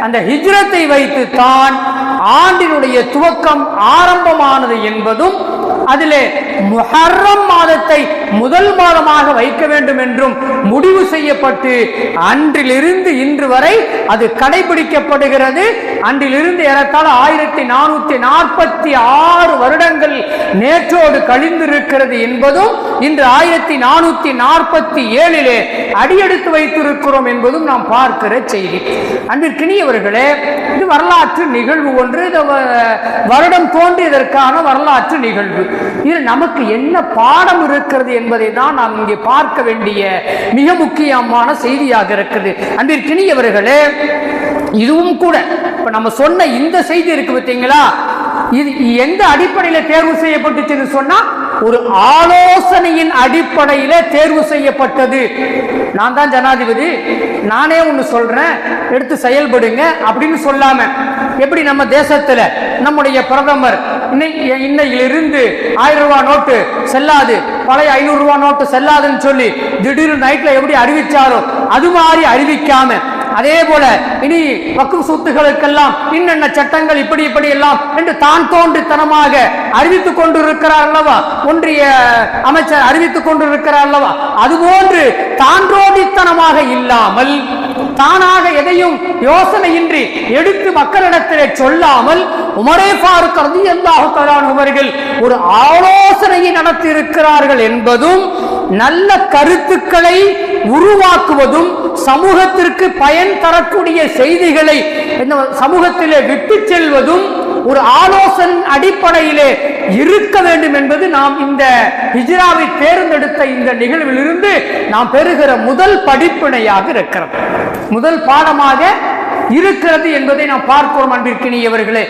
அந்த ஹிஜ்ரத்தை வைத்து தான் ஆண்டினுடைய துவக்கம் ஆரம்பமானது என்பதும், அதிலே முஹர்ரம் மாதத்தை முதல் மாதமாக வைக்க வேண்டும் என்றும் முடிவு செய்யப்பட்டு அன்றிலிருந்து இன்று வரை அது கடைபிடிக்கப்படுகிறது. அன்றிலிருந்து ஏறத்தாழ 1446 வருடங்கள் நேற்றோடு கழிந்திருக்கிறது என்பதும், இன்று 1447 அடியெடுத்து வைத்திருக்கிறோம் என்பதும் நாம் பார்க்கிற செய்தி. அன்பிற்கினியவர்களே, இது வரலாற்று நிகழ்வு ஒன்று. வருடம் தோன்றியதற்கான வரலாற்று நிகழ்வு. இது நமக்கு என்ன பாடம் இருக்கிறது என்பதை தான் நாம் இங்கே பார்க்க வேண்டிய மிக முக்கியமான செய்தியாக இருக்கிறது. அன்பிற்கினியவர்களே, இதுவும் கூட இப்ப நம்ம சொன்ன இந்த செய்தி இருக்கு பார்த்தீங்களா, இது எந்த அடிப்படையில் தேர்வு செய்யப்பட்டுச்சுன்னு சொன்னா, ஒரு ஆலோசனையின் அடிப்படையில தேர்வு செய்யப்பட்டது. நான் தான் ஜனாதிபதி, நானே ஒன்னு சொல்றேன், எடுத்து செயல்படுங்க அப்படின்னு சொல்லாம, எப்படி நம்ம தேசத்துல நம்முடைய பிரதமர் இன்னையிலிருந்து 1000 ரூபாய் நோட்டு செல்லாது, பழைய 500 ரூபாய் நோட்டு செல்லாதுன்னு சொல்லி திடீர்னு நைட்ல எப்படி அறிவிச்சாரோ அது மாதிரி அறிவிக்காம, அதே போல இனி வக்ஃப் சொத்துகளுக்கெல்லாம் இன்னென்ன சட்டங்கள் இப்படி இப்படி எல்லாம் என்று தான் தோன்றித்தனமாக அறிவித்துக் கொண்டிருக்கிறார் அல்லவா, ஒன்றிய அமைச்சர் அறிவித்துக் கொண்டிருக்கிறார் அல்லவா, அதுபோன்று தான்றோடித்தனமாக இல்லாமல், தானாக எதையும் யோசனையின்றி எடுத்து மக்களிடத்திலே சொல்லாமல், உமரே ஃபாரூக் ரலியல்லாஹு தஆலா அவர்கள் ஒரு ஆலோசனையை நடத்தி இருக்கிறார்கள் என்பதும், நல்ல கருத்துக்களை உருவாக்குவதும், சமூகத்திற்கு பயன் தரக்கூடிய செய்திகளை சமூகத்திலே விட்டு செல்வதும் ஒரு ஆலோசனை அடிப்படையிலே இருக்க வேண்டும் என்பது நாம் இந்த ஹிஜ்ராவை தேர்ந்தெடுத்த இந்த நிகழ்விலிருந்து நாம் பெறுகிற முதல் படிப்பினையாக இருக்கிறது, முதல் பாடமாக இருக்கிறது என்பதை நாம் பார்க்கிறோம். அன்பிற்கினியவர்களே,